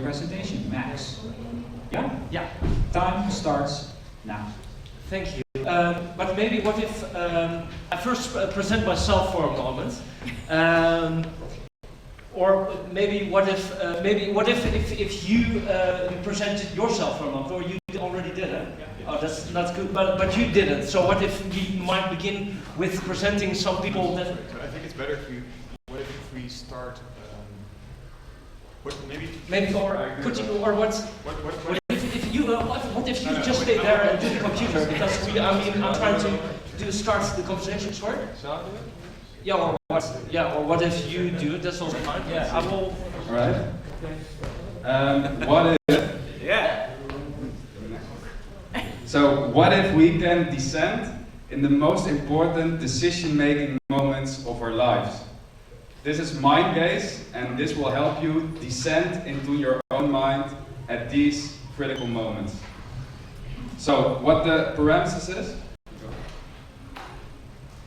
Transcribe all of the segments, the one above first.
presentation. Max. Yeah? Yeah. Time starts now. Thank you. But maybe what if I first present myself for a moment, or maybe what if if you presented yourself for a moment, or you already did it? Yeah. Oh, that's not good. But you didn't. So what if we might begin with presenting some people that? So I think it's better if you. What if we start? Maybe or could you or what? What if you just stay there and do the computer, because I'm trying to start the conversation. Sorry. Shall I do it? Yeah, or what? Yeah, or what if you do it? That's also fine. Yeah, I will. All right. What if? Yeah. So what if we can descend in the most important decision-making moments of our lives? This is mind gaze, and this will help you descend into your own mind at these critical moments. So, what the parameters is?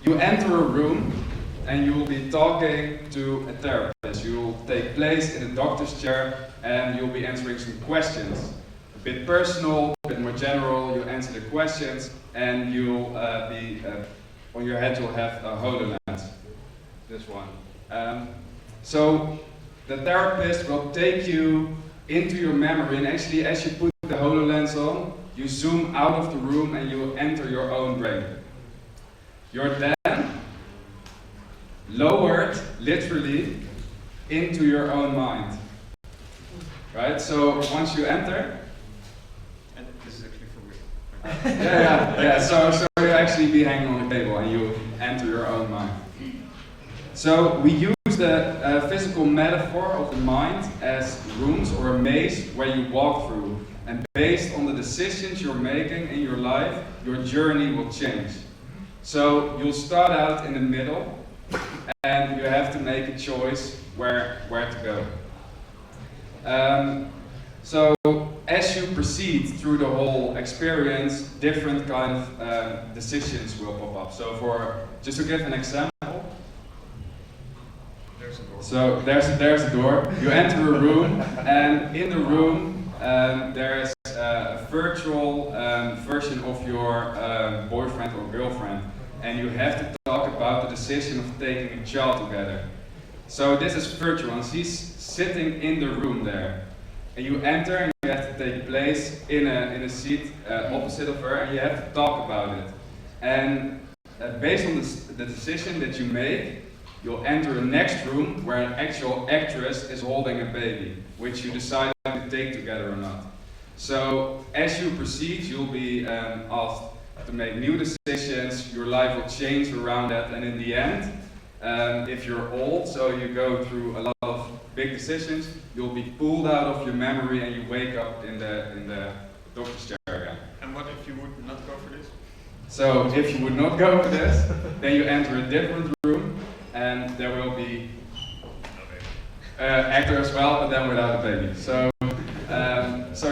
You enter a room and you will be talking to a therapist. You will take place in a doctor's chair and you'll be answering some questions. A bit personal, a bit more general. You answer the questions and you'll be, on your head you'll have a HoloLens. This one. So the therapist will take you into your memory, and actually as you put the HoloLens on, you zoom out of the room and you enter your own brain. You're then lowered, literally, into your own mind. Right? So once you enter, and this is actually for real. yeah. So you actually be hanging on the table and you enter your own mind. So we use the physical metaphor of the mind as rooms or a maze where you walk through, and based on the decisions you're making in your life, your journey will change. So you'll start out in the middle and you have to make a choice where to go. So as you proceed through the whole experience, different kind of decisions will pop up. So just to give an example, so there's a door, you enter a room, and in the room there is a virtual version of your boyfriend or girlfriend, and you have to talk about the decision of taking a child together. So this is virtual, and she's sitting in the room there. And you enter and you have to take place in a seat opposite of her, and you have to talk about it. And based on the decision that you make, you'll enter the next room where an actual actress is holding a baby, which you decide to take together or not. So as you proceed, you'll be asked to make new decisions, your life will change around that, and in the end, if you're old, so you go through a lot of big decisions, you'll be pulled out of your memory and you wake up in the doctor's chair again. And what if you would not go for this? So if you would not go for this, then you enter a different room, and there will be actor as well, but then without a baby. So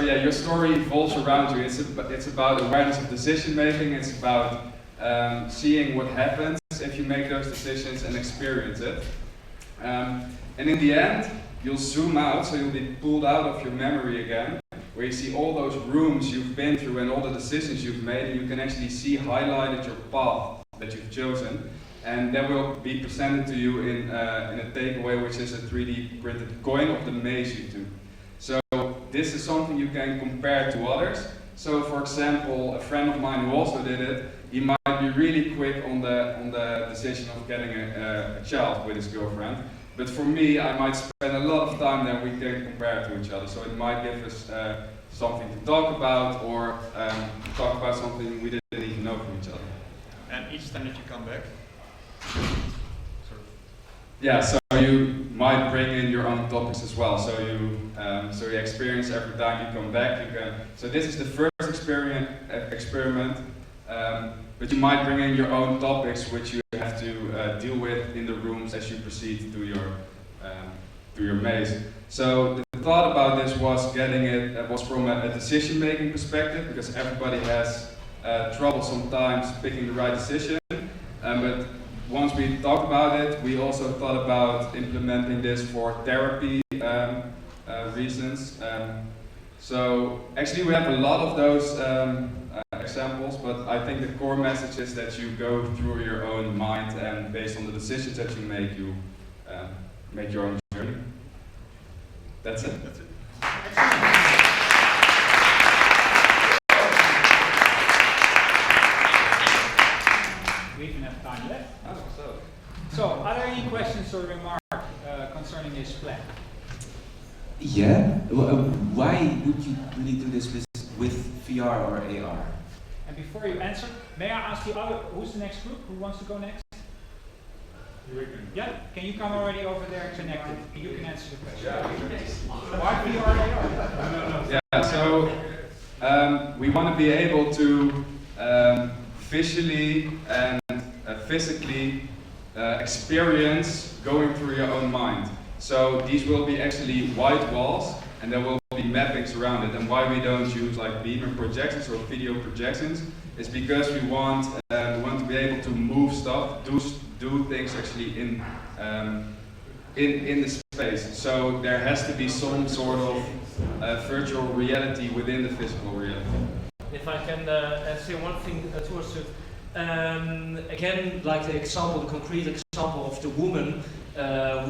yeah, your story evolves around you. It's about awareness of decision making. It's about seeing what happens if you make those decisions and experience it. And in the end, you'll zoom out, so you'll be pulled out of your memory again, where you see all those rooms you've been through and all the decisions you've made, and you can actually see highlighted your path that you've chosen. And that will be presented to you in a takeaway, which is a 3D printed coin of the maze you took. So this is something you can compare to others. So for example, a friend of mine who also did it, he might be really quick on the decision of getting a child with his girlfriend. But for me, I might spend a lot of time that we can compare to each other. So it might give us something to talk about, or talk about something we didn't even know from each other. And each time that you come back, yeah, so you might bring in your own topics as well. So you experience every time you come back. You can. So this is the first experiment, but you might bring in your own topics, which you have to deal with in the rooms as you proceed through your maze. So the thought about this was was from a decision-making perspective, because everybody has trouble sometimes picking the right decision. But once we talked about it, we also thought about implementing this for therapy reasons. So actually we have a lot of those examples, but I think the core message is that you go through your own mind, and based on the decisions that you make your own journey. That's it. That's it. We even have time left. Oh, So, are there any questions or remarks concerning this plan? Yeah. Why would you really do this with VR or AR? And before you answer, may I ask the other, who's the next group? Who wants to go next? Yeah? Can you come already over there connected? You can answer the question. Why VR AR? yeah, so we want to be able to visually and physically experience going through your own mind. So these will be actually white walls, and there will be mappings around it. And why we don't use like beamer projections or video projections is because we want to be able to move stuff, do things actually in the space. So there has to be some sort of virtual reality within the physical reality. If I can say one thing towards it, again, like the example, the concrete example of the woman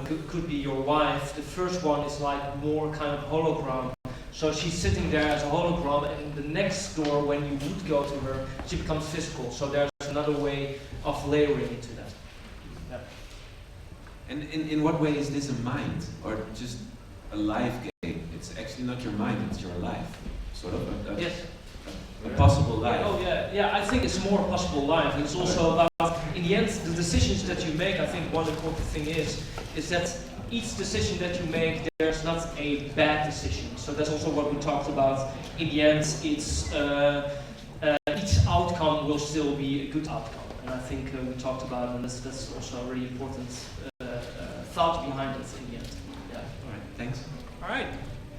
who could be your wife. The first one is like more kind of hologram. So she's sitting there as a hologram, and the next door, when you would go to her, she becomes physical. So there's another way of layering into that. Yeah. And in what way is this a mind or just a life game? It's actually not your mind; it's your life, sort of. Yes. A possible life. Oh yeah. I think it's more possible life. It's also about, in the end, the decisions that you make. I think one important thing is that each decision that you make, there's not a bad decision. So that's also what we talked about. In the end, it's each outcome will still be a good outcome. And I think we talked about, and that's also a really important thought behind it in the end. Yeah. All right. Thanks. All right.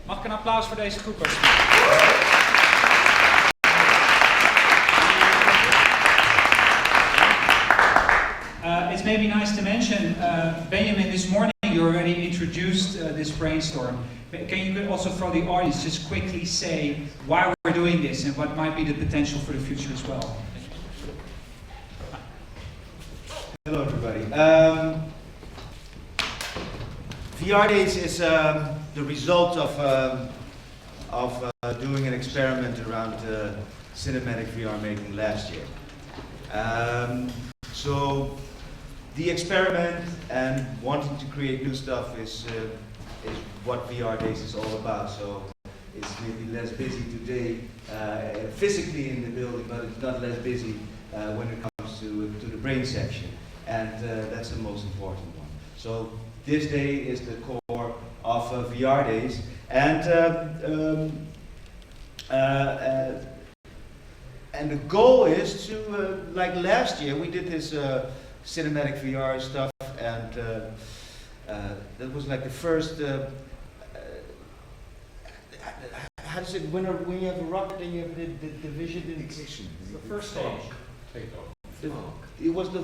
Mag ik een applaus voor deze groep alsjeblieft? It's maybe nice to mention, Benjamin, this morning you already introduced this brainstorm. Can you also, for the audience, just quickly say why we're doing this and what might be the potential for the future as well? Hello everybody. VR Days is the result of doing an experiment around cinematic VR making last year. So the experiment and wanting to create new stuff is what VR Days is all about. So it's maybe less busy today physically in the building, but it's not less busy when it comes to the brain section. And that's the most important one. So this day is the core of VR Days. And the goal is to, like last year, we did this cinematic VR stuff, and that was like the first. How does it? When you have a rocket and you have the vision in The first stage. it was the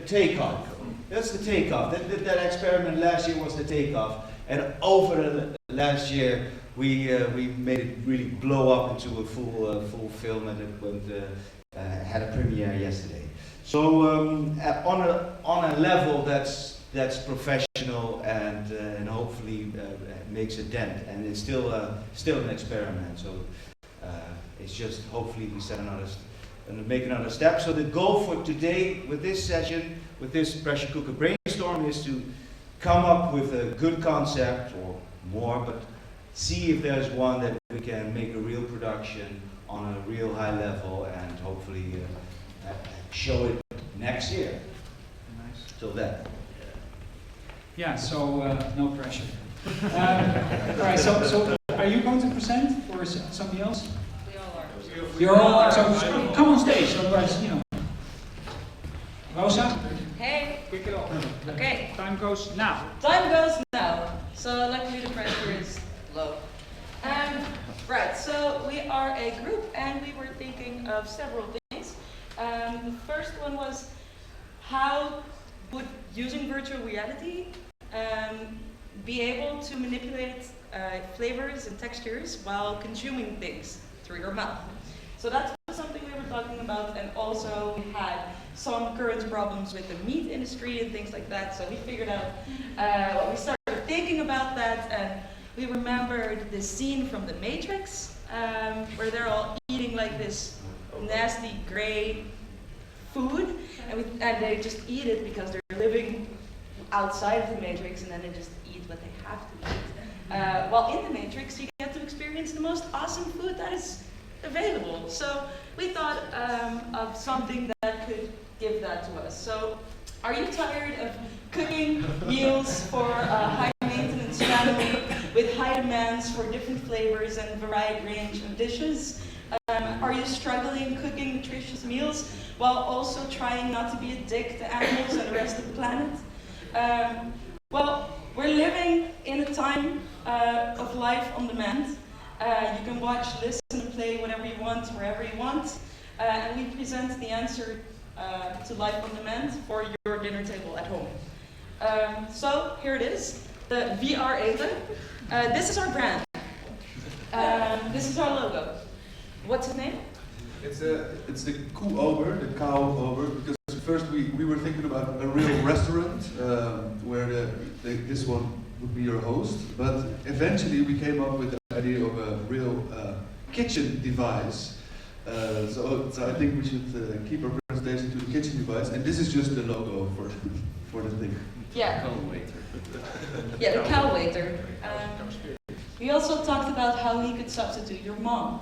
takeoff. That's the takeoff. That experiment last year was the takeoff, and over the last year we made it really blow up into a full film, and it went had a premiere yesterday. So on a level that's professional and hopefully makes a dent, and it's still an experiment. So it's just hopefully we set and make another step. So the goal for today with this session, with this pressure cooker brainstorm, is to come up with a good concept or more, but see if there's one that we can make a real production on a real high level and hopefully show it next year. Nice. So that. Yeah, so no pressure. All right, so are you going to present or somebody else? We all are. You're all, so come on stage, otherwise, you know. Rosa, Hey, kick it off. okay, Time goes now. time goes now. So luckily the pressure is low. Right, so we are a group and we were thinking of several things. The first one was how would using virtual reality be able to manipulate flavors and textures while consuming things through your mouth. So that's something we were talking about, and also we had some current problems with the meat industry and things like that. So we figured out we started thinking about that, and we remembered this scene from The Matrix, where they're all eating like this nasty gray food, and they just eat it because they're living outside of the Matrix, and then they just eat what they have to eat. While in the Matrix, you get to experience the most awesome food that is available. So we thought of something that could give that to us. So, are you tired of cooking meals for a high-maintenance family with high demands for different flavors and varied range of dishes? Are you struggling cooking nutritious meals while also trying not to be a dick to animals and the rest of the planet? Well, we're living in a time of life on demand. You can watch, listen, and play whatever you want, wherever you want. And we present the answer to life on demand for your dinner table at home. So here it is, the VR Eten. This is our brand. This is our logo. What's its name? It's the koe over, the cow over, because first we were thinking about a real restaurant where this one would be your host, but eventually we came up with the idea of a real kitchen device. So I think we should keep our presentation to the kitchen device, and this is just the logo for the thing. Yeah. Cow waiter. Yeah, the cow waiter. We also talked about how he could substitute your mom.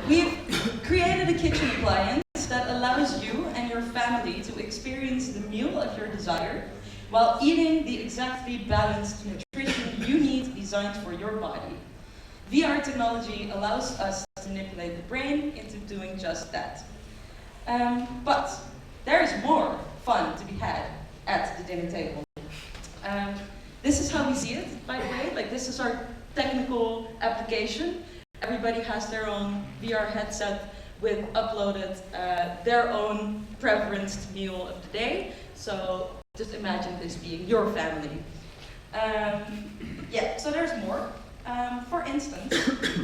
We've created a kitchen appliance that allows you and your family to experience the meal of your desire while eating the exactly balanced nutrition you need designed for your body. VR technology allows us to manipulate the brain into doing just that. But there is more fun to be had at the dinner table. This is how we see it, by the way. Like, this is our technical application. Everybody has their own VR headset with uploaded their own preferenced meal of the day. So just imagine this being your family. Yeah, so there's more. For instance,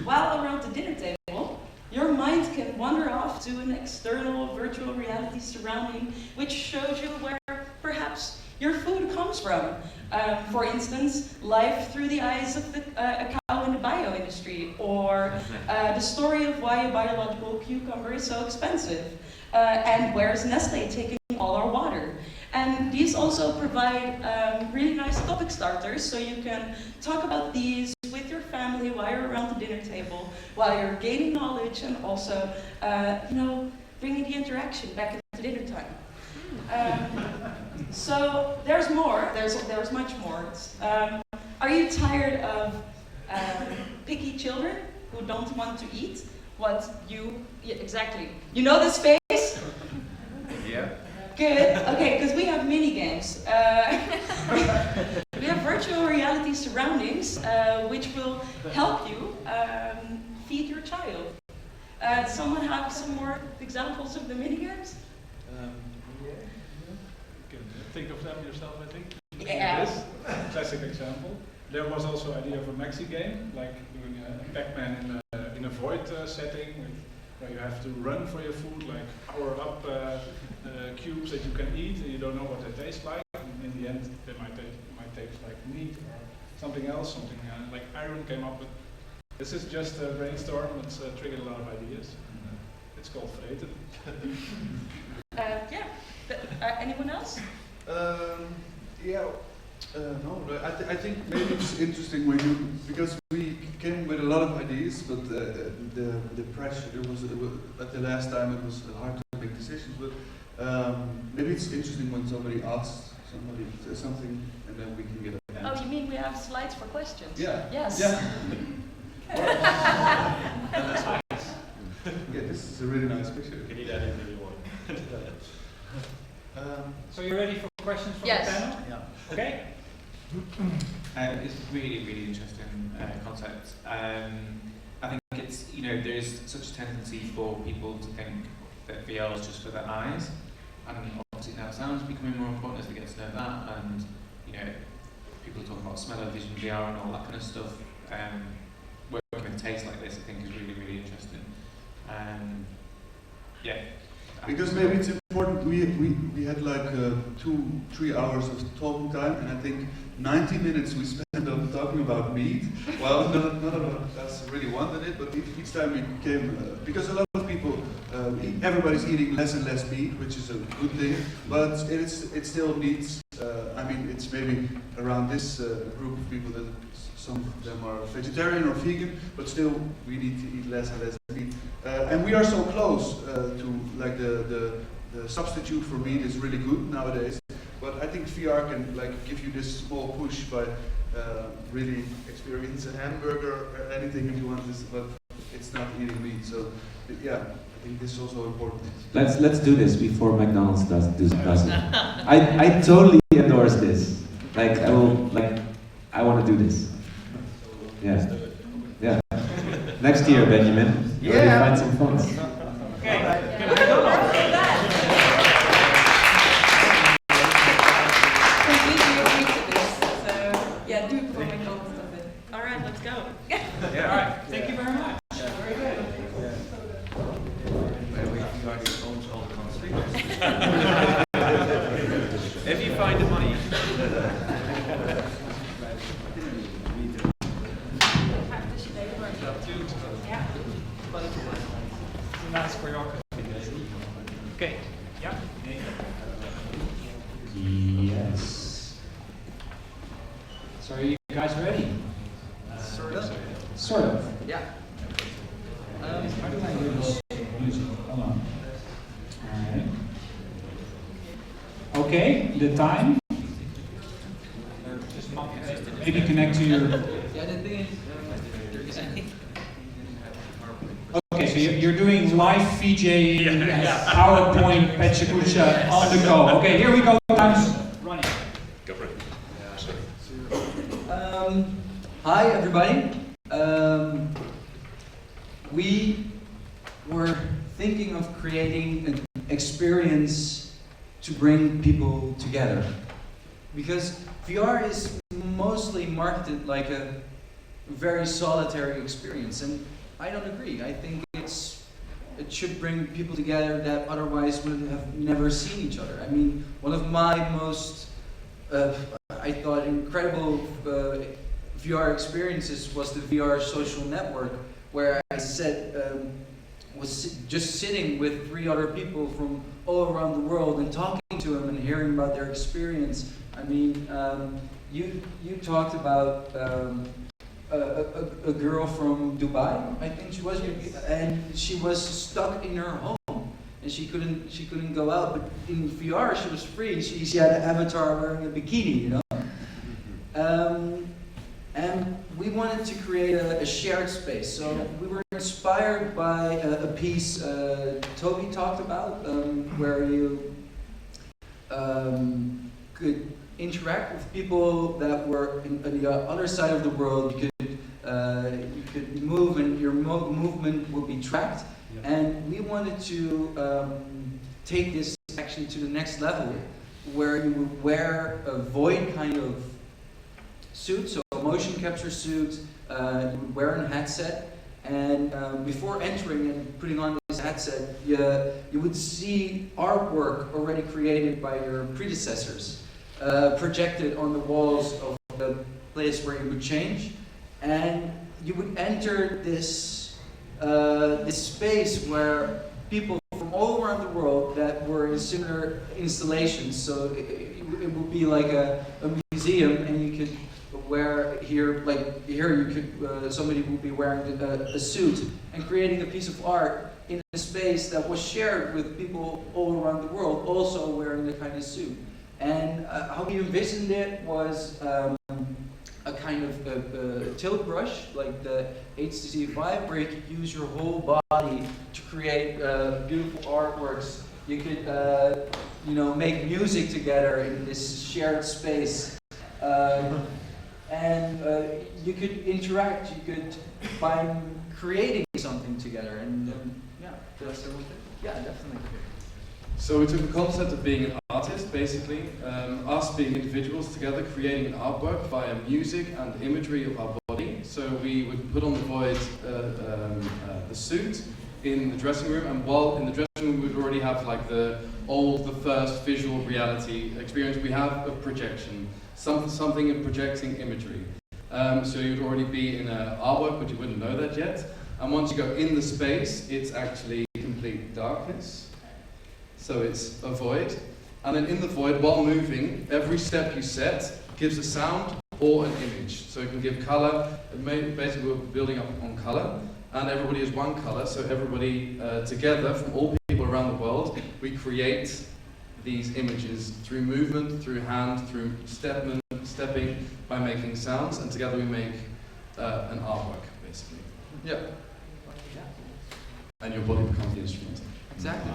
while around the dinner table, your mind can wander off to an external virtual reality surrounding which shows you where perhaps your food comes from. For instance, life through the eyes of a cow in the bio industry, or the story of why a biological cucumber is so expensive, and where's Nestle taking all our water. And these also provide really nice topic starters, so you can talk about these with your family while you're around the dinner table, while you're gaining knowledge, and also, bringing the interaction back into dinner time. So there's more. There's much more. Are you tired of picky children who don't want to eat what you? Yeah, exactly. You know this face? Yeah. Good. Okay, because we have mini games. We have virtual reality surroundings, which will help you feed your child. Someone have some more examples of the mini games? You can think of them yourself, I think. Yeah. This classic example. There was also idea of a maxi game, like doing a Pac-Man in a void setting, where you have to run for your food, like power up cubes that you can eat, and you don't know what they taste like. And in the end, they might taste like meat or something else, something like Iron came up with. This is just a brainstorm. It's triggered a lot of ideas. It's called Vreten. Yeah. Anyone else? I think maybe it's interesting when because we came with a lot of ideas, but the pressure, it was at the last time it was hard to make decisions, but maybe it's interesting when somebody asks something and then we can get it. Oh, you mean we have slides for questions? Yeah. Yes. Yeah. Yeah, this is a really nice picture. You can eat anything you want. So you're ready for questions from Yes. the panel? Yeah. Okay. It's really, really interesting concept. I think it's, there's such a tendency for people to think that VR is just for their eyes, and obviously now sound is becoming more important as we get to know that, and know, people talk about smell-o-vision VR and all that kind of stuff. Working with taste like this, I think, is really, really interesting. Yeah. Because maybe it's important, we had like 2-3 hours of talking time, and I think 90 minutes we spent on talking about meat. Well, none of us really wanted it, but each time we came, because a lot of people, everybody's eating less and less meat, which is a good thing, but it still needs, I mean, it's maybe around this group of people that some of them are vegetarian or vegan, but still we need to eat less and less meat. And we are so close to, like, the substitute for meat is really good nowadays. But I think VR can, like, give you this small push by really experience a hamburger or anything if you want this, but it's not eating meat. So yeah, I think this is also important. Let's do this before McDonald's does it. I totally endorse this. Like, I want to do this. Yeah. Yeah. Next year, Benjamin. Yeah. Find some funds. Okay. Completely agree to this. So yeah, do put McDonald's stuff in. All right, let's go. Yeah. All right. Thank you very much. Very good. If you find the money. Okay. Yeah. Yes. So are you guys ready? Sort of. Yeah. How do I hear this music? Hold on. Alright. Okay, the time. Maybe connect to your. Okay, so you're doing live VJing, PowerPoint, Pechakucha on the go. Okay, here we go. Time's running. Go for it. Hi, everybody. We were thinking of creating an experience to bring people together, because VR is mostly marketed like a very solitary experience, and I don't agree. I think it should bring people together that otherwise would have never seen each other. I mean, one of my most, I thought, incredible VR experiences was the VR social network, where I was just sitting with 3 other people from all around the world and talking to them and hearing about their experience. I mean, you talked about a girl from Dubai, I think she was, and she was stuck in her home and she couldn't go out. But in VR, she was free. She had an avatar wearing a bikini, you know. And we wanted to create a shared space. So we were inspired by a piece Toby talked about, where you could interact with people that were on the other side of the world. You could move, and your movement would be tracked. Yeah. And we wanted to take this actually to the next level, where you would wear a void kind of suit, so a motion capture suit. You would wear a headset, and before entering and putting on this headset, you would see artwork already created by your predecessors, projected on the walls of the place where you would change, and you would enter this space where people from all around the world that were in similar installations. So it would be like a museum, and you could wear here, like here, you could somebody would be wearing a suit and creating a piece of art in a space that was shared with people all around the world, also wearing the kind of suit. And how we envisioned it was a kind of tilt brush, like the HTC Vive, where you could use your whole body to create beautiful artworks. You could, make music together in this shared space, and you could interact. You could find creating something together, and yeah, that's everything. Yeah, definitely. So we took the concept of being an artist, basically, us being individuals together, creating an artwork via music and imagery of our body. So we would put on the Void the suit in the dressing room, and while in the dressing room we would already have like the first visual reality experience we have of projection, something of projecting imagery. So you'd already be in an artwork, but you wouldn't know that yet. And once you go in the space, it's actually complete darkness. So it's a void. And then in the void, while moving, every step you set gives a sound or an image. So it can give color. Basically, we're building up on color. And everybody is one color. So everybody together, from all people around the world, we create these images through movement, through hand, through stepping, by making sounds. And together we make an artwork, basically. Yeah. And your body becomes the instrument. Exactly.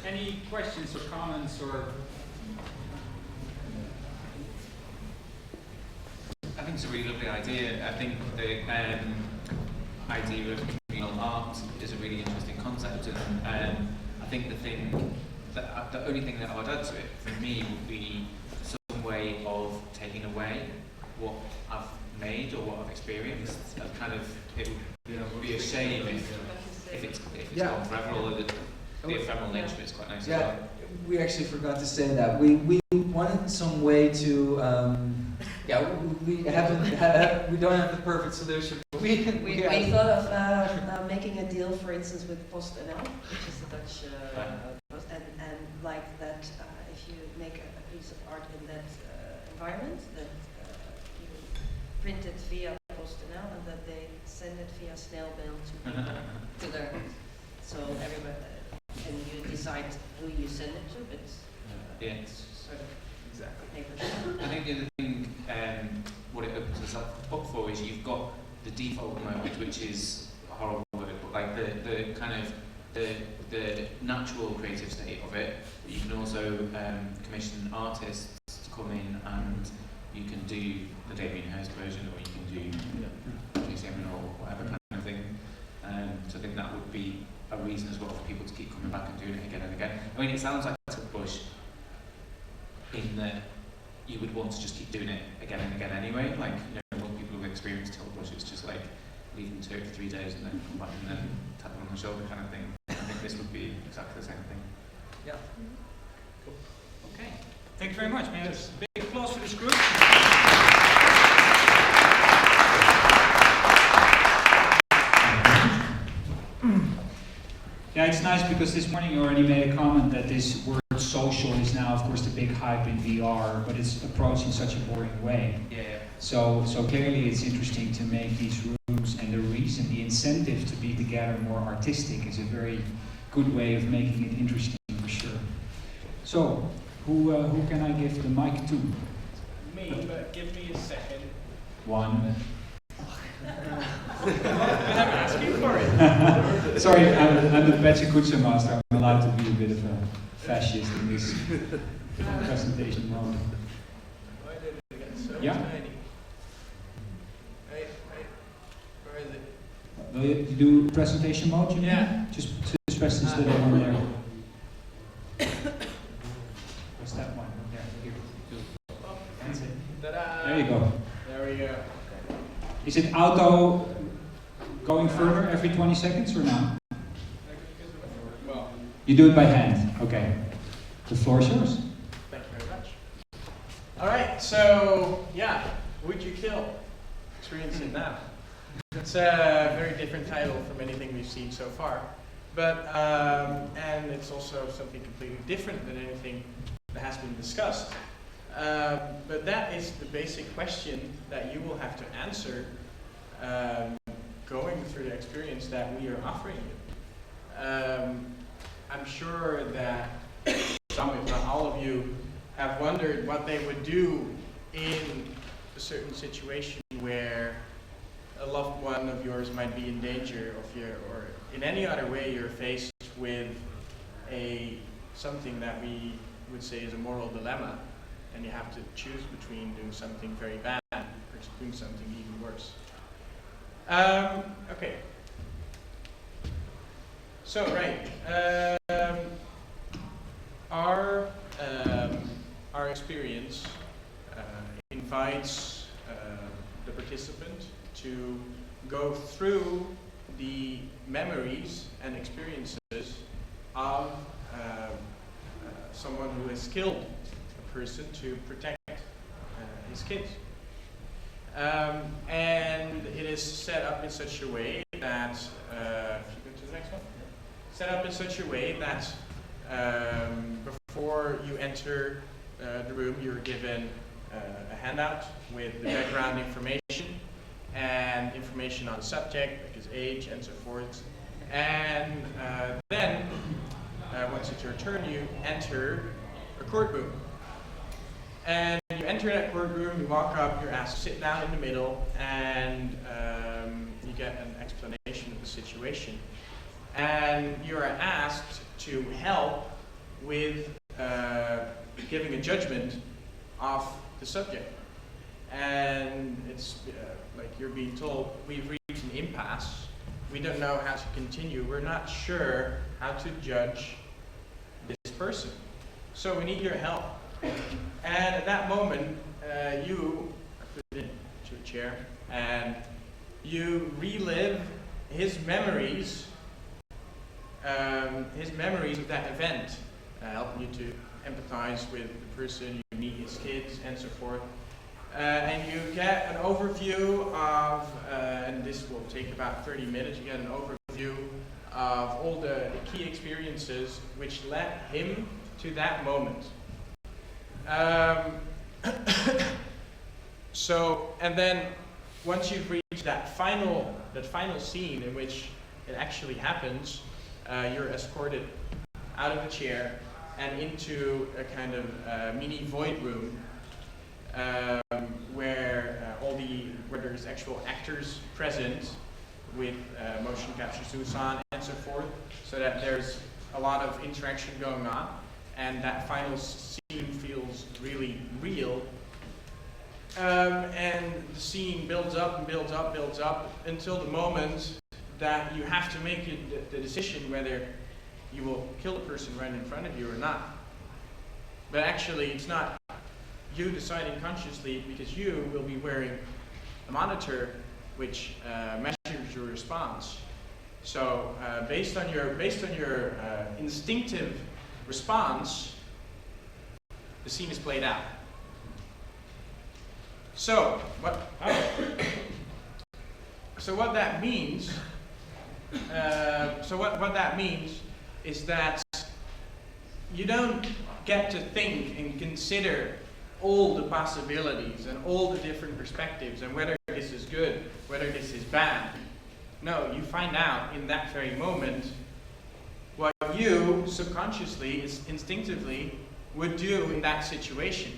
Any questions or comments or? I think it's a really lovely idea. I think the idea of communal art is a really interesting concept, and I think the only thing that I would add to it for me would be some way of taking away what I've made or what I've experienced. It would be a shame if it's gone forever, although the ephemeral nature is quite nice as well. We actually forgot to say that. We wanted some way to, we don't have the perfect solution. But we thought of making a deal, for instance, with PostNL, which is the Dutch post, and like that, if you make a piece of art in that environment, that you print it via PostNL, and that they send it via snail mail to people, to their, so everybody. And you decide who you send it to, but it's sort of exactly. I think the other thing, what it opens us up for is you've got the default mode, which is a horrible word, but like the kind of the natural creative state of it. But you can also commission artists to come in, and you can do the Damien Hirst version, or you can do JCM or whatever kind of thing. So I think that would be a reason as well for people to keep coming back and doing it again and again. I mean, it sounds like a push in that you would want to just keep doing it again and again anyway. Like, most people who've experienced Tilbush, it's just like leave them to it for 3 days and then come back and then tap them on the shoulder kind of thing. I think this would be exactly the same thing. Yeah. Cool. Okay. Thank you very much, man. Big applause for this group. Yeah, it's nice because this morning you already made a comment that this word social is now, of course, the big hype in VR, but it's approached in such a boring way. Yeah. So clearly it's interesting to make these rooms, and the reason, the incentive to be together more artistic is a very good way of making it interesting for sure. So, who can I give the mic to? Me, but give me a second. One. I'm asking for it. Sorry, I'm the Petsekucha master. I'm allowed to be a bit of a fascist in this presentation mode. Why did it get so Yeah? tiny? Right, where is it? Will you do presentation mode? You mean? Yeah. Just press this little one there. Press that one. There, here. That's it. Ta-da! There you go. There we go. Is it auto going further every 20 seconds or not? Well, You do it by hand. Okay. The floor is yours. thank you very much. All right, so yeah, would you kill? Experience it now. It's a very different title from anything we've seen so far, but and it's also something completely different than anything that has been discussed. But that is the basic question that you will have to answer going through the experience that we are offering you. I'm sure that some, if not all of you, have wondered what they would do in a certain situation where a loved one of yours might be in danger, or in any other way you're faced with something that we would say is a moral dilemma, and you have to choose between doing something very bad doing something even worse. Okay. So, right. Our experience invites the participant to go through the memories and experiences of someone who has killed a person to protect his kids. And it is set up in such a way that, if you go to the next one, set up in such a way that before you enter the room, you're given a handout with the background information and information on the subject, like his age and so forth. And then, once it's your turn, you enter a courtroom. And you enter that courtroom, you walk up, you're asked to sit down in the middle, and you get an explanation of the situation. And you are asked to help with giving a judgment of the subject. And it's like you're being told, we've reached an impasse, we don't know how to continue, we're not sure how to judge this person. So we need your help. And at that moment, you are put into a chair and you relive his memories of that event, helping you to empathize with the person, you meet his kids and so forth. And you get an overview of, and this will take about 30 minutes, you get an overview of all the key experiences which led him to that moment. So, and then once you've reached that final scene in which it actually happens, you're escorted out of the chair and into a kind of mini void room where there's actual actors present with motion capture suits on and so forth, so that there's a lot of interaction going on, and that final scene feels really real. And the scene builds up and builds up, builds up until the moment that you have to make the decision whether you will kill the person right in front of you or not. But actually, it's not you deciding consciously, because you will be wearing a monitor which measures your response. So based on your instinctive response, the scene is played out. So what that means? What that means is that you don't get to think and consider all the possibilities and all the different perspectives and whether this is good, whether this is bad. No, you find out in that very moment what you subconsciously, instinctively would do in that situation.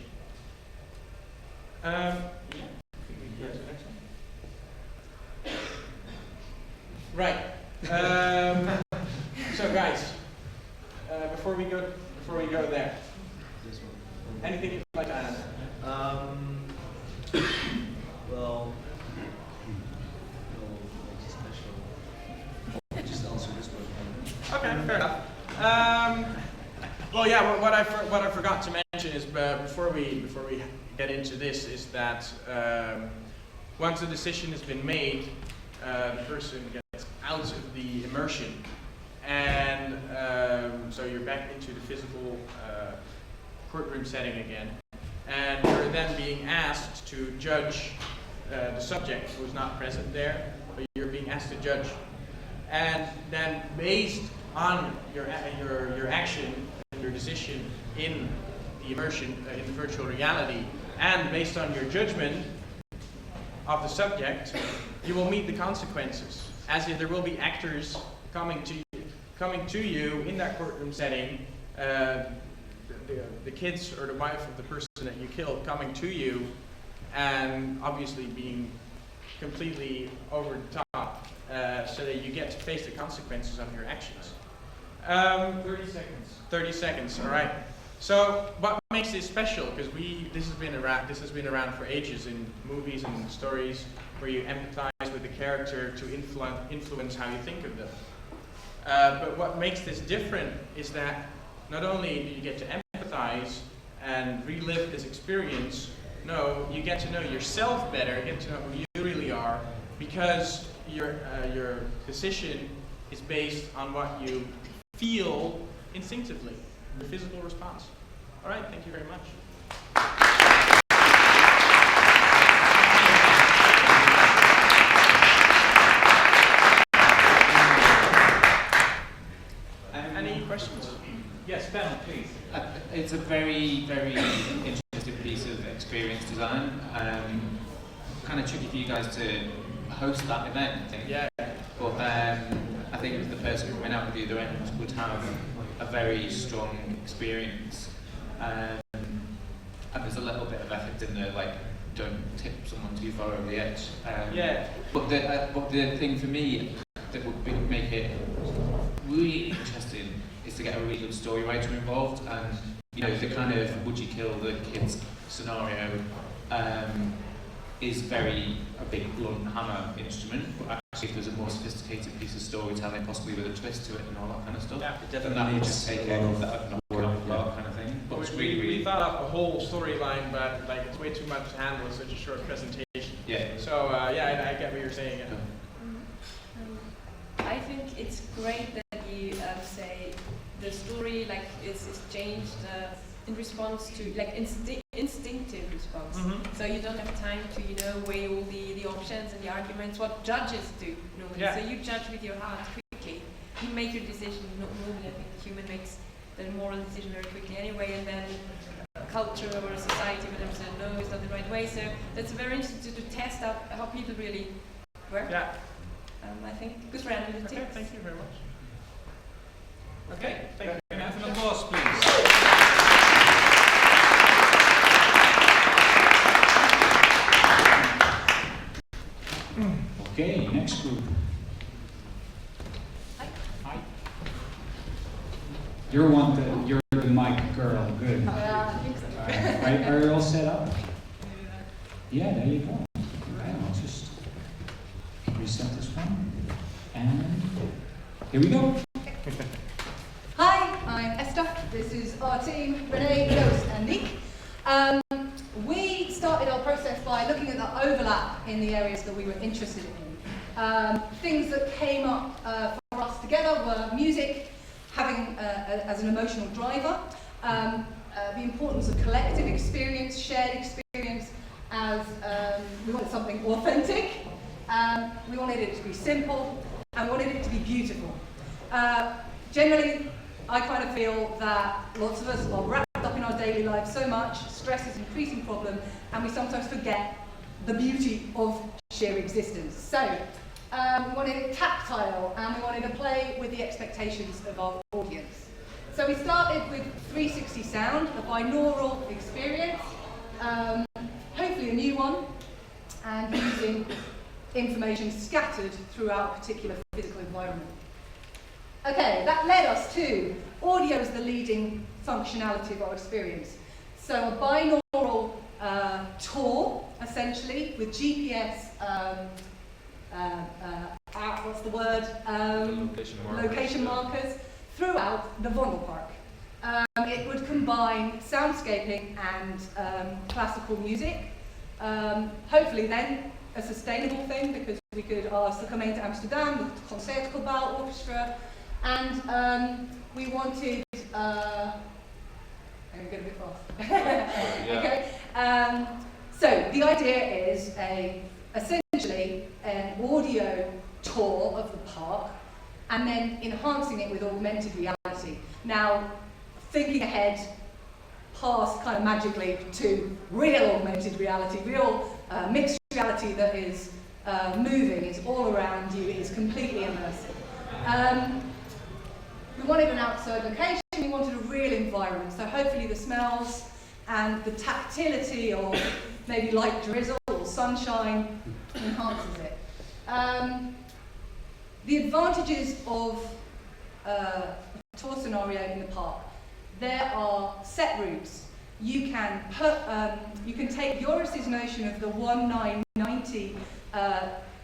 Right. So guys, before we go there, anything you'd like to add? Well, just answer this one. Okay, fair enough. Well, yeah. What I forgot to mention is before we get into this is that once the decision has been made, the person gets out of the immersion, and so you're back into the physical courtroom setting again, and you're then being asked to judge the subject who's not present there, but you're being asked to judge, and then based on your action and your decision in the immersion in the virtual reality, and based on your judgment of the subject, you will meet the consequences. As if there will be actors coming to you in that courtroom setting, the kids or the wife of the person that you killed coming to you, and obviously being completely over the top, so that you get to face the consequences of your actions. 30 seconds. 30 seconds, all right. So what makes this special? Because this has been around for ages in movies and stories where you empathize with the character to influence how you think of them. But what makes this different is that not only do you get to empathize and relive this experience, no, you get to know yourself better, you get to know who you really are, because your decision is based on what you feel instinctively, your physical response. All right, thank you very much. Any questions? Yes, Ben, please. It's a very, very interesting piece of experience design. Kind of tricky for you guys to host that event, I think. Yeah. But I think the person coming out of the other end would have a very strong experience. And there's a little bit of effort in there, like don't tip someone too far over the edge. Yeah. But the thing for me that would make it really interesting is to get a really good story writer involved, and you know the kind of would you kill the kids scenario is a big blunt hammer instrument, but actually if there's a more sophisticated piece of storytelling, possibly with a twist to it and all that kind of stuff, then that would just take care of that kind of thing. But it's really, we thought up a whole storyline, but like it's way too much to handle in such a short presentation. Yeah. So yeah, I get what you're saying. Yeah. I think it's great that you say the story is changed in response to instinctive response. So you don't have time to weigh all the options and the arguments. What judges do normally. Yeah. So you judge with your heart quickly. You make your decision. Normally, I think the human makes the moral decision very quickly anyway, and then culture or society will have said no, it's not the right way. So that's very interesting to test out how people really work. Yeah. I think good for analytics. Okay, thank you very much. Okay, thank you. Can I have an applause, please? Okay, next group. Hi. You're the mic girl. Good. Yeah, I think so. Are you all set up? Yeah, there you go. Okay, I'll just reset this one. And here we go. Hi, I'm Esther. This is our team, Renee, Ghost and Nick. We started our process by looking at the overlap in the areas that we were interested in. Things that came up for us together were music, having as an emotional driver, the importance of collective experience, shared experience, as we wanted something authentic, we wanted it to be simple, and wanted it to be beautiful. Generally, I kind of feel that lots of us are wrapped up in our daily lives so much, stress is an increasing problem, and we sometimes forget the beauty of sheer existence. So, we wanted it tactile, and we wanted to play with the expectations of our audience. So we started with 360 sound, a binaural experience, hopefully a new one, and using information scattered throughout a particular physical environment. Okay, that led us to audio as the leading functionality of our experience. So a binaural tour, essentially, with GPS, what's the word? Location markers throughout the Vondelpark. It would combine soundscaping and classical music. Hopefully then a sustainable thing, because we could ask the gemeente Amsterdam, the Concertgebouw Orchestra, and we wanted, I'm going to get a bit fast. Okay. So the idea is essentially an audio tour of the park, and then enhancing it with augmented reality. Now, thinking ahead past kind of magically to real augmented reality, real mixed reality that is moving, is all around you, is completely immersive. We wanted an outside location, we wanted a real environment, so hopefully the smells and the tactility of maybe light drizzle or sunshine enhances it. The advantages of a tour scenario in the park. there are set routes. You can take Joris's notion of the 1, 9, 90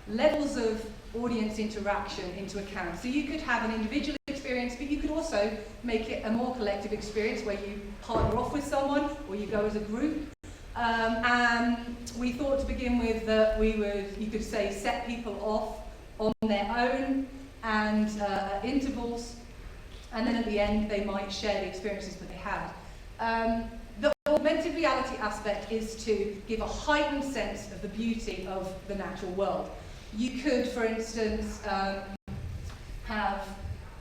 levels of audience interaction into account. So you could have an individual experience, but you could also make it a more collective experience where you partner off with someone or you go as a group. And we thought to begin with that you could say, set people off on their own and at intervals, and then at the end they might share the experiences that they had. The augmented reality aspect is to give a heightened sense of the beauty of the natural world. You could, for instance, have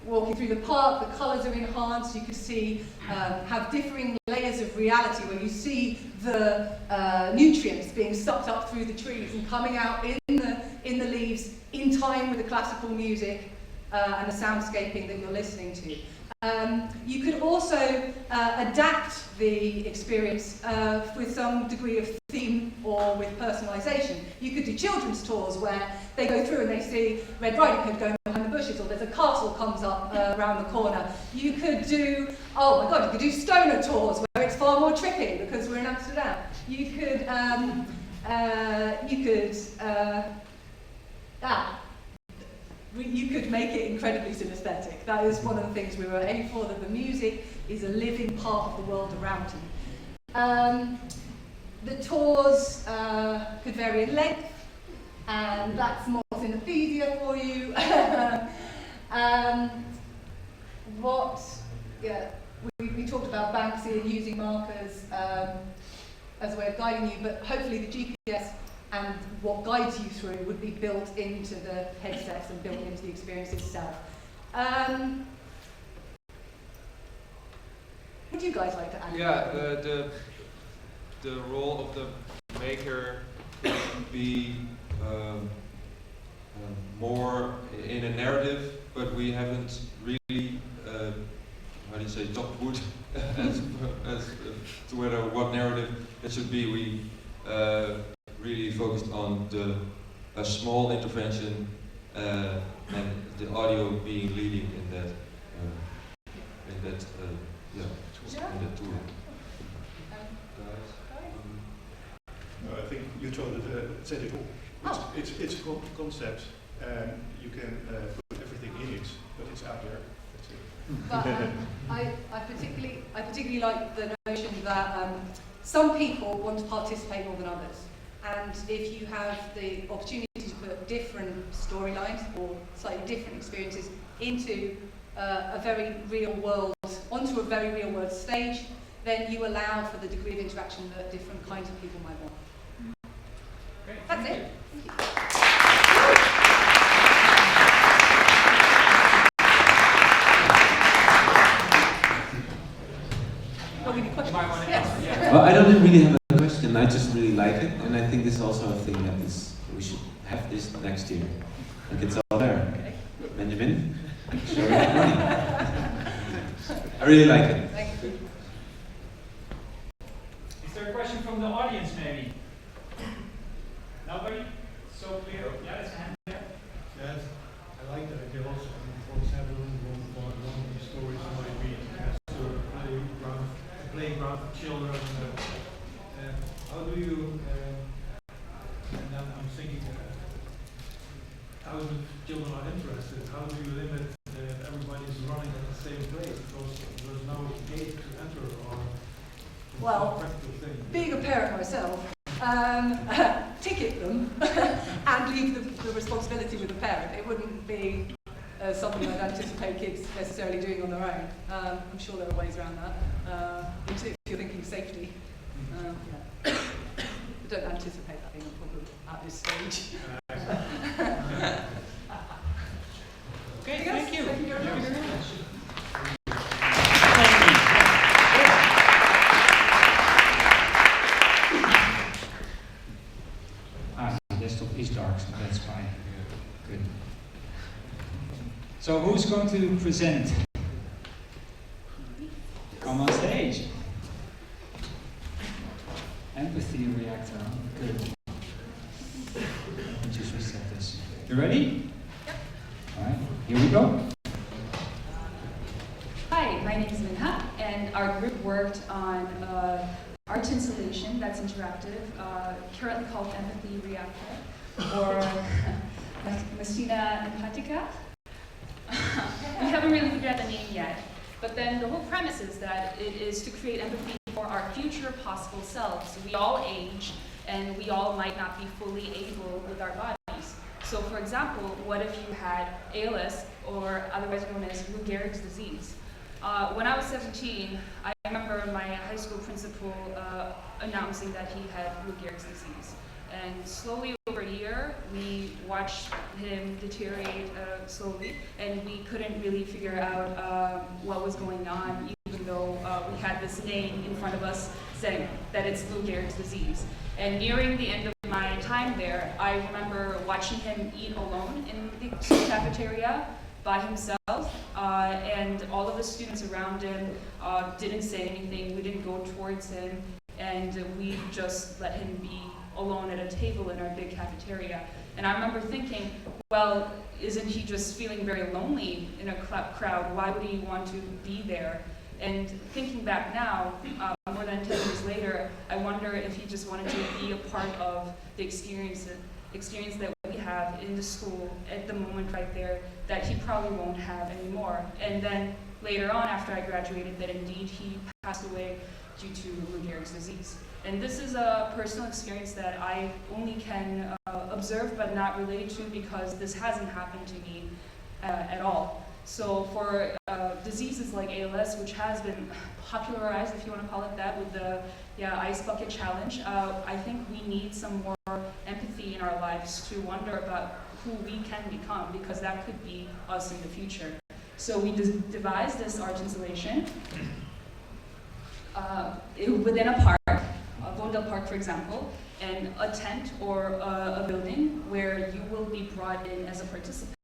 walking through the park, the colours are enhanced, you could see, have differing layers of reality where you see the nutrients being sucked up through the trees and coming out in the leaves in time with the classical music and the soundscaping that you're listening to. You could also adapt the experience with some degree of theme or with personalisation. You could do children's tours where they go through and they see Red Riding Hood going behind the bushes, or there's a castle comes up around the corner. You could do, oh my god, you could do stoner tours where it's far more trippy because we're in Amsterdam. You could make it incredibly synesthetic. That is one of the things we were aiming for, that the music is a living part of the world around you. The tours could vary in length, and that's more synesthesia for you. We talked about Banksy and using markers as a way of guiding you, but hopefully the GPS and what guides you through would be built into the headsets and built into the experience itself. Would you guys like to add? Yeah, the role of the maker could be more in a narrative, but we haven't really, how do you say, top wood as to what narrative it should be. We really focused on a small intervention and the audio being leading in that tool. I think you said it all. It's a concept, and you can put everything in it, but it's out there. That's it. But I particularly like the notion that some people want to participate more than others. And if you have the opportunity to put different storylines or slightly different experiences into a very real world, onto a very real world stage, then you allow for the degree of interaction that different kinds of people might want. Great. That's it. Well, I don't really have a question. I just really like it, and I think this is also a thing that we should have this next year. Like it's all there. Okay. Benjamin, show me that money. I really like it. Thank you. Is there a question from the audience, maybe? Nobody? So clear? Yeah, there's a hand there. Yes, I like that idea also. I mean, for example, one of these stories might be as a playground for children. How do you, and then I'm thinking, how the children are interested, how do you limit that everybody's running at the same place because there's no gate to enter or Well, practical thing? Being a parent myself, ticket them and leave the responsibility with the parent. It wouldn't be something I'd anticipate kids necessarily doing on their own. I'm sure there are ways around that. If you're thinking safety, I don't anticipate that being a problem at this stage. Okay, thank you. Thank you very much. The desktop is dark, so that's fine. Good. So who's going to present? Come on stage. Empathy reactor. Good. Let me just reset this. You ready? Yep. All right, here we go. Hi, my name is Martina, and our group worked on art installation that's interactive, currently called Empathy Reactor, or Martina Empatica. We haven't really figured out the name yet, but then the whole premise is that it is to create empathy for our future possible selves. We all age, and we all might not be fully able with our bodies. So for example, what if you had ALS, or otherwise known as Lou Gehrig's disease? When I was 17, I remember my high school principal announcing that he had Lou Gehrig's disease. And slowly over a year, we watched him deteriorate slowly, and we couldn't really figure out what was going on, even though we had this name in front of us saying that it's Lou Gehrig's disease. And nearing the end of my time there, I remember watching him eat alone in the cafeteria by himself, and all of the students around him didn't say anything. We didn't go towards him, and we just let him be alone at a table in our big cafeteria. And I remember thinking, well, isn't he just feeling very lonely in a crowd? Why would he want to be there? And thinking back now, more than 10 years later, I wonder if he just wanted to be a part of the experience that we have in the school at the moment right there that he probably won't have anymore. And then later on, after I graduated, that indeed he passed away due to Lou Gehrig's disease. And this is a personal experience that I only can observe but not relate to, because this hasn't happened to me at all. So for diseases like ALS, which has been popularized, if you want to call it that, with the Ice Bucket Challenge, I think we need some more empathy in our lives to wonder about who we can become, because that could be us in the future. So we devised this art installation within a park, Vondel Park, for example, and a tent or a building where you will be brought in as a participant.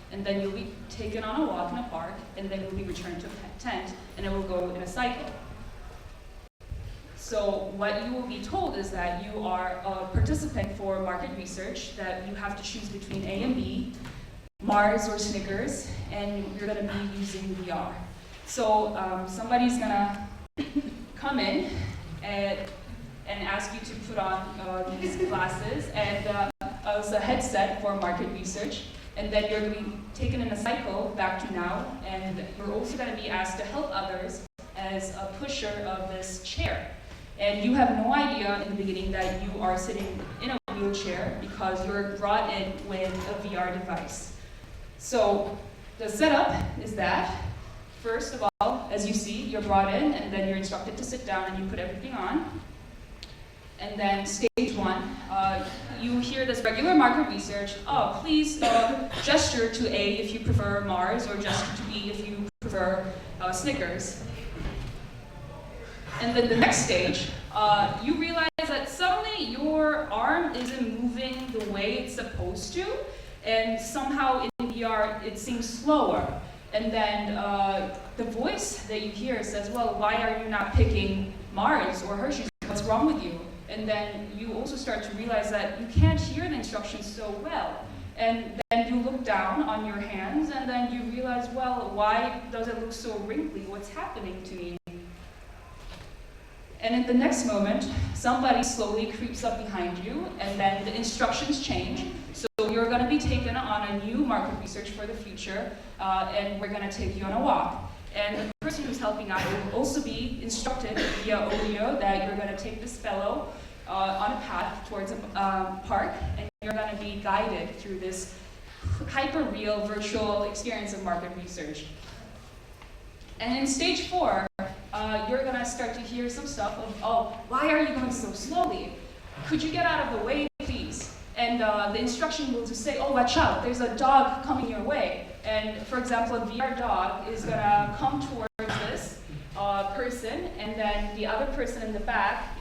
And then you'll be taken on a walk in a park, and then you'll be returned to a tent, and it will go in a cycle. So what you will be told is that you are a participant for market research, that you have to choose between A and B, Mars or Snickers, and you're going to be using VR. So somebody's going to come in and ask you to put on these glasses and as a headset for market research. And then you're going to be taken in a cycle back to now, and you're also going to be asked to help others as a pusher of this chair. And you have no idea in the beginning that you are sitting in a wheelchair because you're brought in with a VR device. So the setup is that, first of all, as you see, you're brought in, and then you're instructed to sit down and you put everything on. And then stage one, you hear this regular market research. Oh, please gesture to A if you prefer Mars, or gesture to B if you prefer Snickers. And then the next stage, you realize that suddenly your arm isn't moving the way it's supposed to, and somehow in VR it seems slower. And then the voice that you hear says, well, why are you not picking Mars or Hershey's? What's wrong with you? And then you also start to realize that you can't hear the instructions so well. And then you look down on your hands, and then you realize, well, why does it look so wrinkly? What's happening to me? And in the next moment, somebody slowly creeps up behind you, and then the instructions change. So you're going to be taken on a new market research for the future, and we're going to take you on a walk. And the person who's helping out will also be instructed via audio that you're going to take this fellow on a path towards a park, and you're going to be guided through this hyper-real virtual experience of market research. And in stage 4, you're going to start to hear some stuff of, oh, why are you going so slowly? Could you get out of the way, please? And the instruction will just say, oh, watch out, there's a dog coming your way. And for example, a VR dog is going to come towards this person, and then the other person in the back,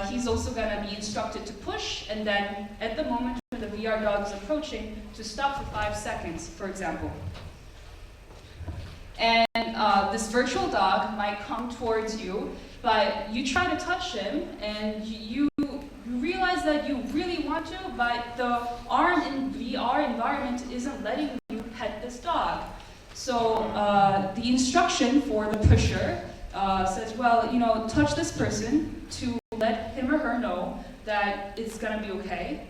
he's also going to be instructed to push, and then at the moment when the VR dog is approaching, to stop for 5 seconds, for example. And this virtual dog might come towards you, but you try to touch him, and you realize that you really want to, but the arm in VR environment isn't letting you pet this dog. So the instruction for the pusher says, well, you know, touch this person to let him or her know that it's going to be okay.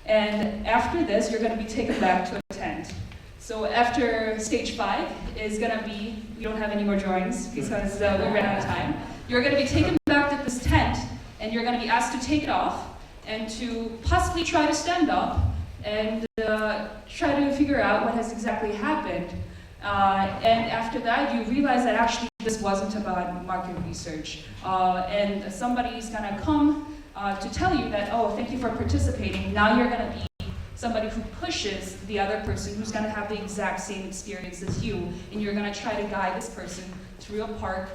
And after this, you're going to be taken back to a tent. So after stage 5 is going to be, we don't have any more drawings because we ran out of time. You're going to be taken back to this tent, and you're going to be asked to take it off and to possibly try to stand up and try to figure out what has exactly happened. And after that, you realize that actually this wasn't about market research. And somebody's going to come to tell you that, oh, thank you for participating. Now you're going to be somebody who pushes the other person who's going to have the exact same experience as you. And you're going to try to guide this person through a park,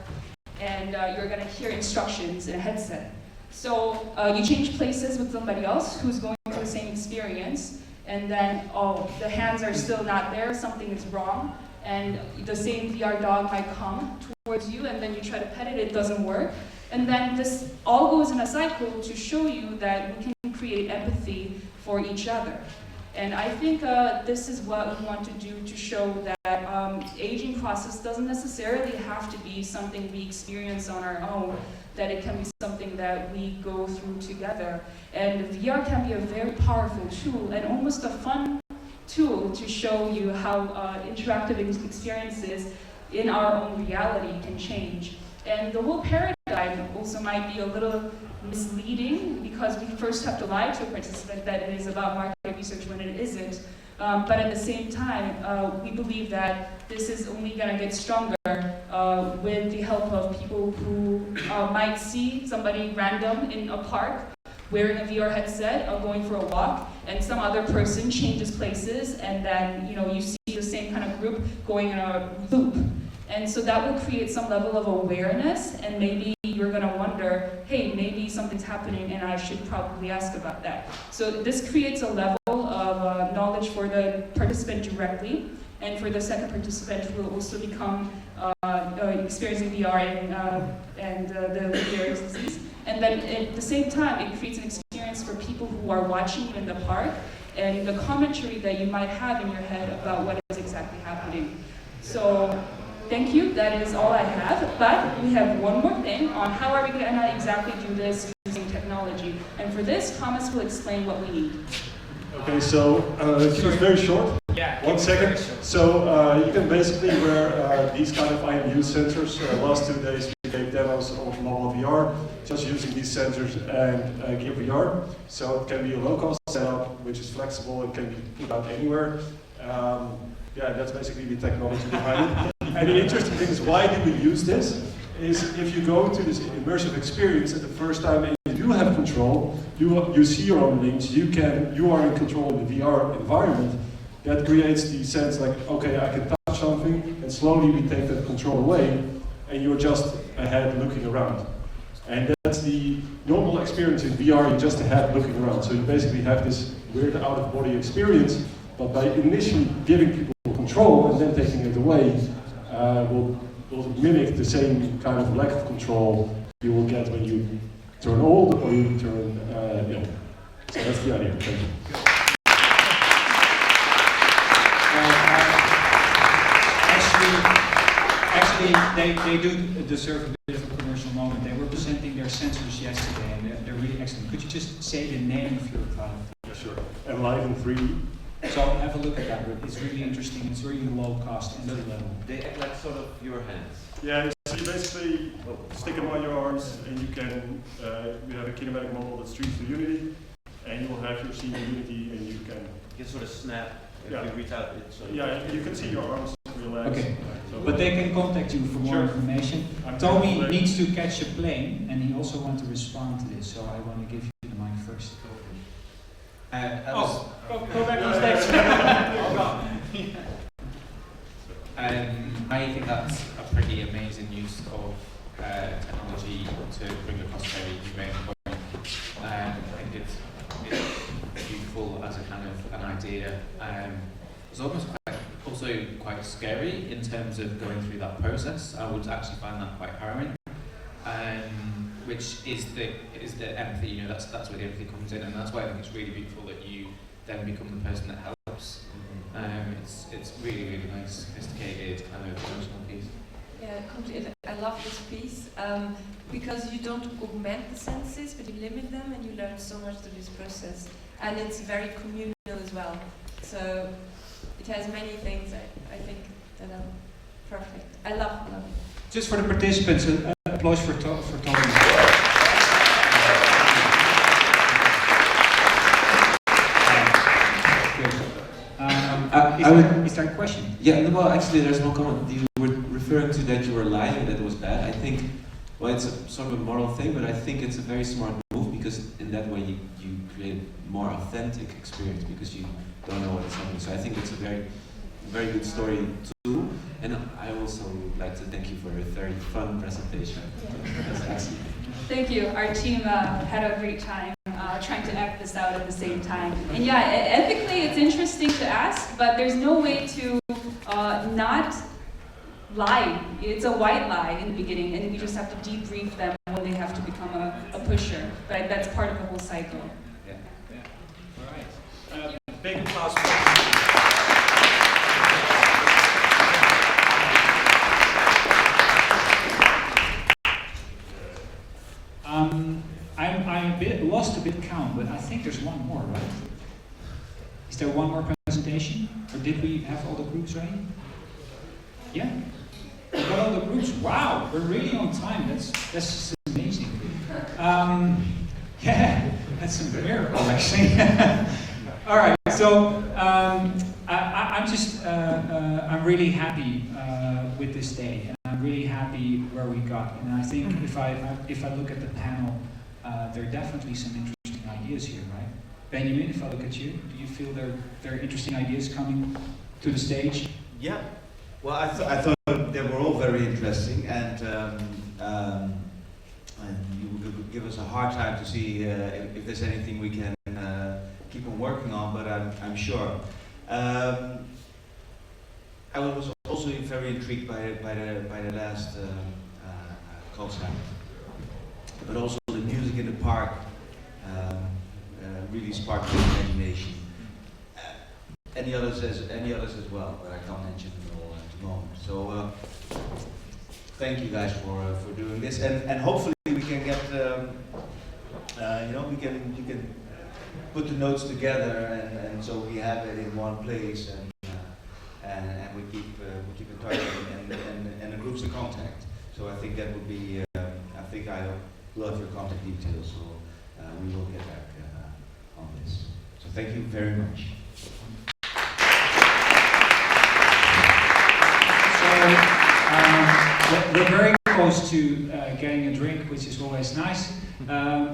and you're going to hear instructions in a headset. So you change places with somebody else who's going through the same experience, and then, oh, the hands are still not there, something is wrong, and the same VR dog might come towards you, and then you try to pet it, it doesn't work. And then this all goes in a cycle to show you that we can create empathy for each other. And I think this is what we want to do to show that aging process doesn't necessarily have to be something we experience on our own, that it can be something that we go through together. And VR can be a very powerful tool and almost a fun tool to show you how interactive experiences in our own reality can change. And the whole paradigm also might be a little misleading because we first have to lie to a participant that it is about market research when it isn't. But at the same time, we believe that this is only going to get stronger with the help of people who might see somebody random in a park wearing a VR headset or going for a walk, and some other person changes places, and then you see the same kind of group going in a loop. And so that will create some level of awareness, and maybe you're going to wonder, hey, maybe something's happening and I should probably ask about that. So this creates a level of knowledge for the participant directly, and for the second participant who will also become experiencing VR and the Lewy disease. And then at the same time, it creates an experience for people who are watching you in the park, and the commentary that you might have in your head about what is exactly happening. So thank you, that is all I have, but we have one more thing on how are we going to exactly do this using technology. And for this, Thomas will explain what we need. Okay, so it's very short. Yeah. 1 second. So you can basically wear these kind of IMU sensors. Last 2 days we gave demos of mobile VR, just using these sensors and Gear VR. So it can be a low-cost setup, which is flexible and can be put out anywhere. Yeah, that's basically the technology behind it. And the interesting thing is, why do we use this? Is if you go to this immersive experience at the first time and you do have control, you see your own links, you are in control in the VR environment, that creates the sense like, okay, I can touch something, and slowly we take that control away, and you're just ahead looking around. And that's the normal experience in VR, you're just ahead looking around. So you basically have this weird out-of-body experience, but by initially giving people control and then taking it away, will mimic the same kind of lack of control you will get when you turn old or you turn ill. So that's the idea. Thank you. Actually, they do deserve a bit of a commercial moment. They were presenting their sensors yesterday, and they're really excellent. Could you just say the name of your product? Yeah, sure. And live in 3D. So have a look at that. It's really interesting. It's really low cost and low level. They act like sort of your hands. Yeah, so you basically stick them on your arms, and you can, we have a kinematic model that streams to Unity, and you will have your scene in Unity, and you can sort of snap if you reach out. So you can see your arms relax. Okay, so but they can contact you for more information. Tommy needs to catch a plane, and he also wants to respond to this, so I want to give you the mic first. Go back on stage. I think that's a pretty amazing use of technology to bring across a very humane point. I think it's beautiful as a kind of an idea. It's almost quite scary in terms of going through that process. I would actually find that quite harrowing. Which is the empathy, that's where the empathy comes in, and that's why I think it's really beautiful that you then become the person that helps It's really, really nice, sophisticated kind of emotional piece. Yeah, completely. I love this piece because you don't augment the senses, but you limit them, and you learn so much through this process. And it's very communal as well. So it has many things I think that are perfect. I love it. Just for the participants, applause for Tommy. Is there a question? Yeah, no, well, actually, there's no comment. You were referring to that you were lying and that it was bad. I think, well, it's a sort of a moral thing, but I think it's a very smart move because in that way you create a more authentic experience because you don't know what is happening. So I think it's a very, very good story too. And I also would like to thank you for a very fun presentation. That's excellent. Thank you. Our team had a great time trying to act this out at the same time. And yeah, ethically it's interesting to ask, but there's no way to not lie. It's a white lie in the beginning, and we just have to debrief them when they have to become a pusher. But that's part of the whole cycle. Yeah. All right. Big applause for I'm lost a bit count, but I think there's one more, right? Is there one more presentation? Or did we have all the groups ready? Yeah? We got all the groups. Wow, we're really on time. That's just amazing. Yeah, that's a miracle actually. All right, so I'm really happy with this day, and I'm really happy where we got. And I think if I look at the panel, there are definitely some interesting ideas here, right? Benjamin, if I look at you, do you feel there are interesting ideas coming to the stage? Yeah. Well, I thought they were all very interesting, and you would give us a hard time to see if there's anything we can keep on working on, but I'm sure. I was also very intrigued by the last concept, but also the music in the park really sparked my imagination. Any others as well, but I can't mention them all at the moment. So thank you guys for doing this, and hopefully we can get you can put the notes together, and so we have it in one place, and we keep in touch and the groups in contact. So I think that would be I think I will have your contact details, so we will get back on this. So thank you very much. We're very close to getting a drink, which is always nice.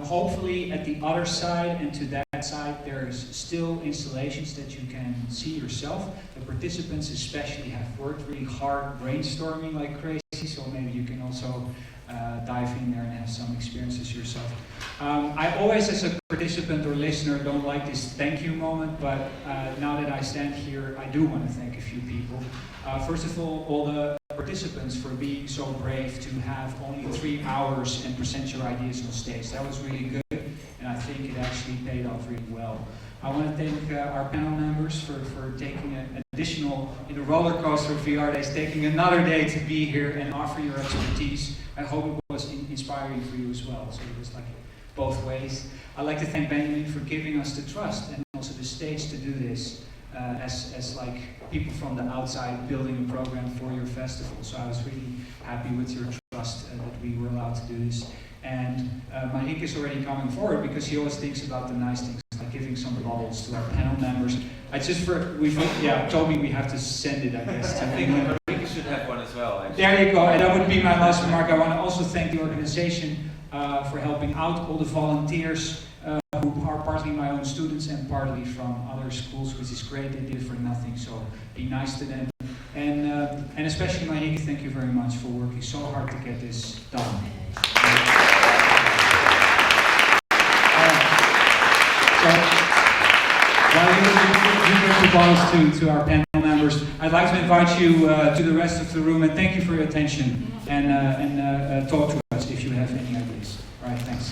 Hopefully at the other side and to that side there's still installations that you can see yourself. The participants especially have worked really hard brainstorming like crazy, so maybe you can also dive in there and have some experiences yourself. I always, as a participant or listener, don't like this thank you moment, but now that I stand here, I do want to thank a few people. First of all the participants for being so brave to have only 3 hours and present your ideas on stage. That was really good, and I think it actually paid off really well. I want to thank our panel members for taking an additional, in the roller coaster of VR days, taking another day to be here and offer your expertise. I hope it was inspiring for you as well, so it was like both ways. I'd like to thank Benjamin for giving us the trust and also the stage to do this as like people from the outside building a program for your festival. So I was really happy with your trust that we were allowed to do this. And Marieke is already coming forward because he always thinks about the nice things, like giving some bubbles to our panel members. Told me we have to send it, I guess. I think Marieke should have one as well. Actually. There you go, and that would be my last remark. I want to also thank the organization for helping out, all the volunteers who are partly my own students and partly from other schools, which is great. They did it for nothing, so be nice to them. And especially Marieke, thank you very much for working so hard to get this done. So, while you give the balls to our panel members, I'd like to invite you to the rest of the room, and thank you for your attention, and talk to us if you have any ideas. All right, thanks.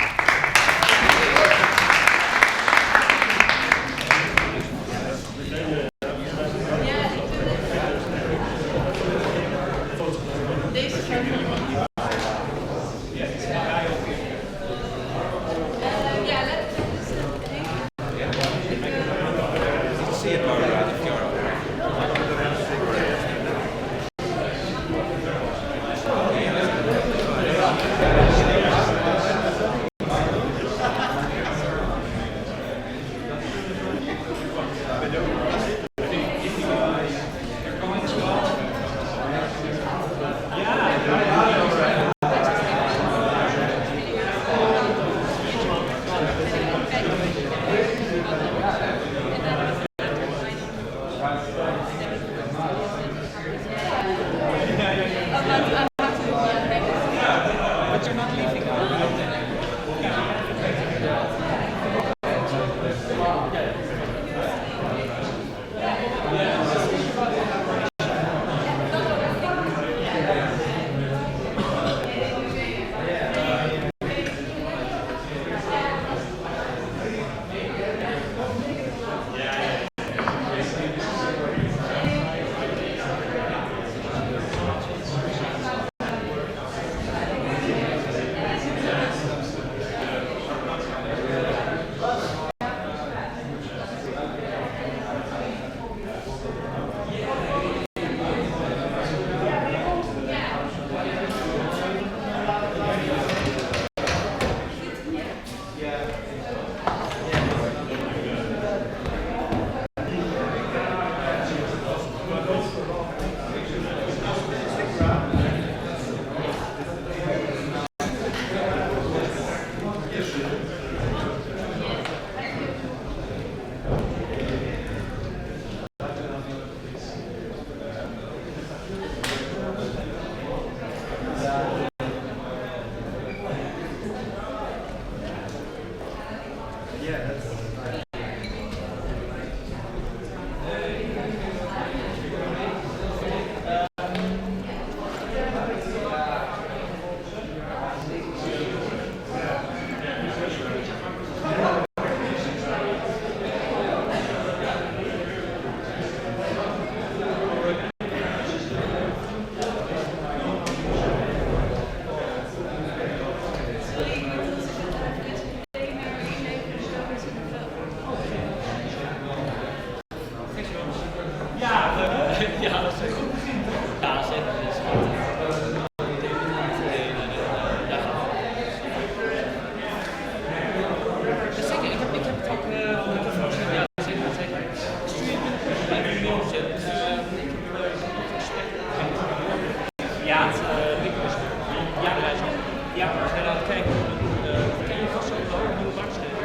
Ja, we gaan aan het kijken hoe ken je vast ook wel een nieuwe bakstenen?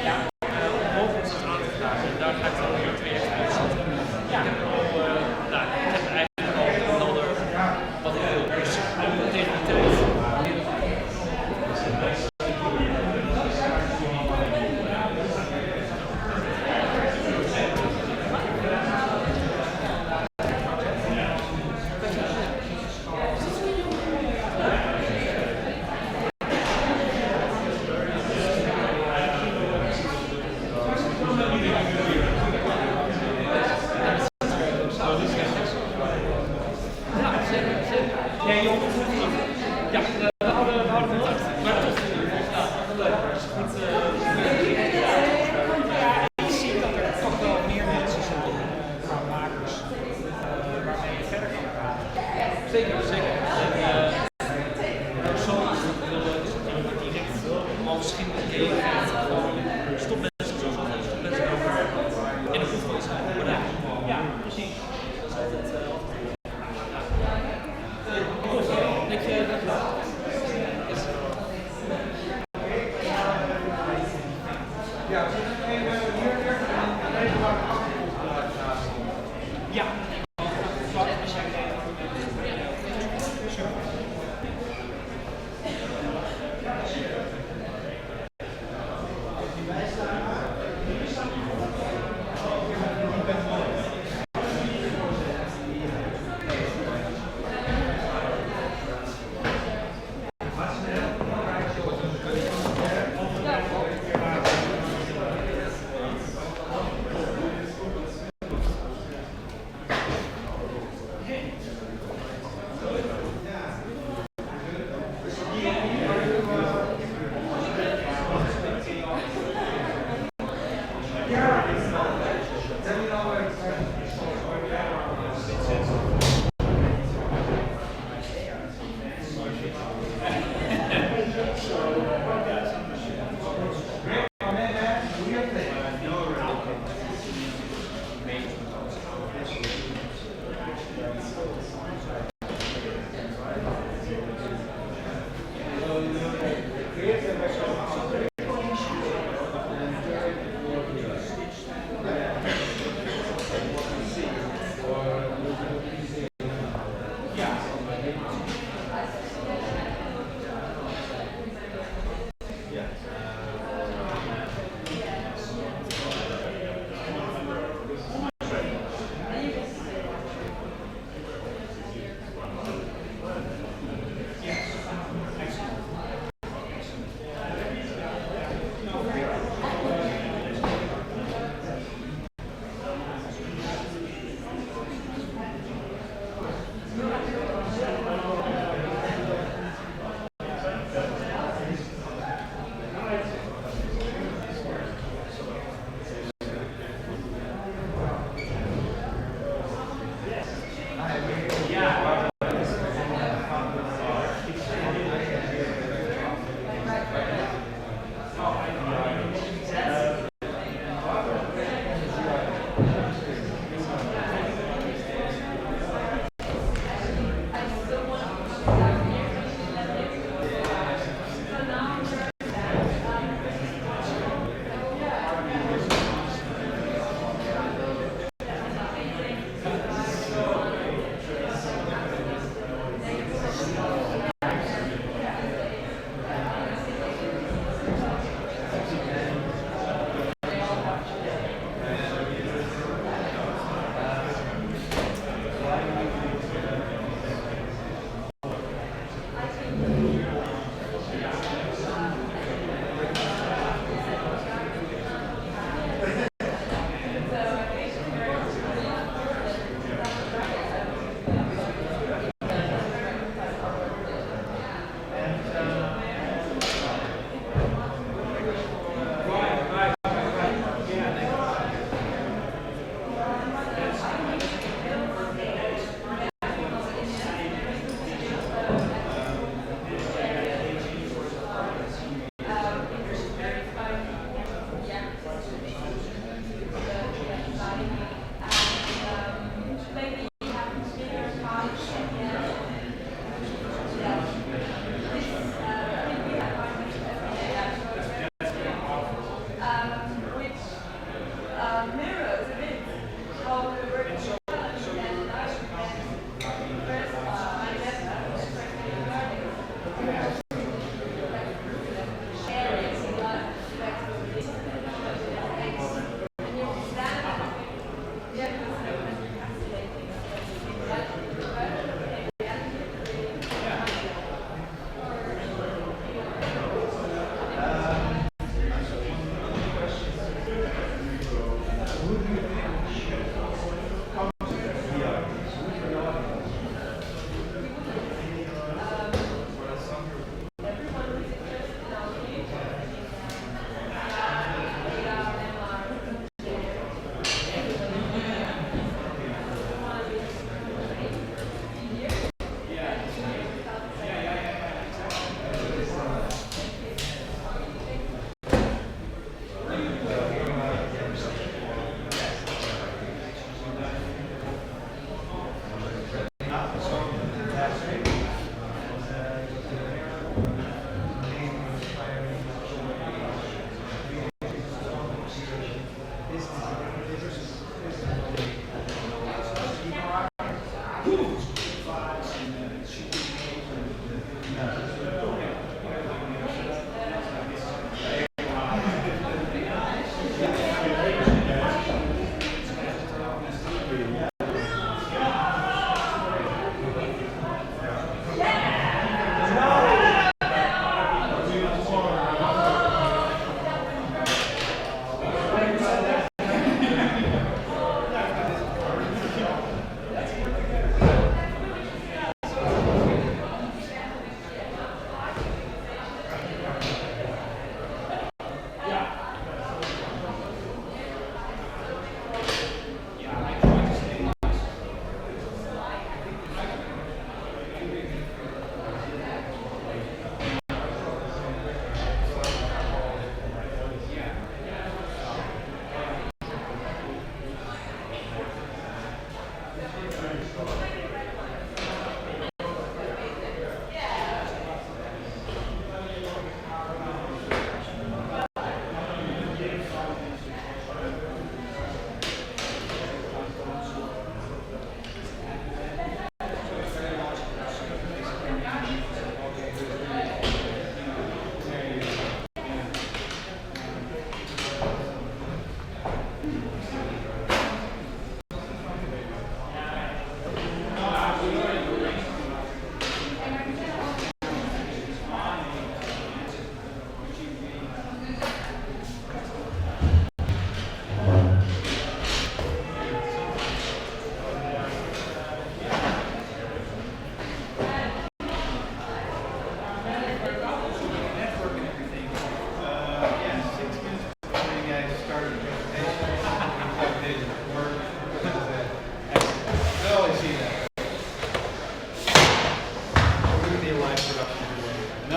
Ja. Om mogelijk iets aan te vragen. En daar ga ik dan weer 2 experts zitten. Ja. Ik heb eigenlijk al helder wat ik wil. Dus tegen die tijd.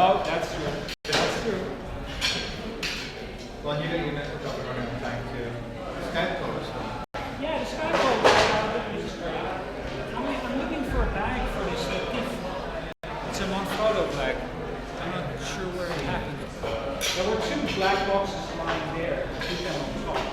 No, that's true. That's true. Well, you mentioned probably running on time to Skype call or something. Yeah, the Skype call is great. I'm looking for a bag for this thief. It's a Manfrotto bag. I'm not sure where it happened. There were 2 black boxes lying there. Put them on top.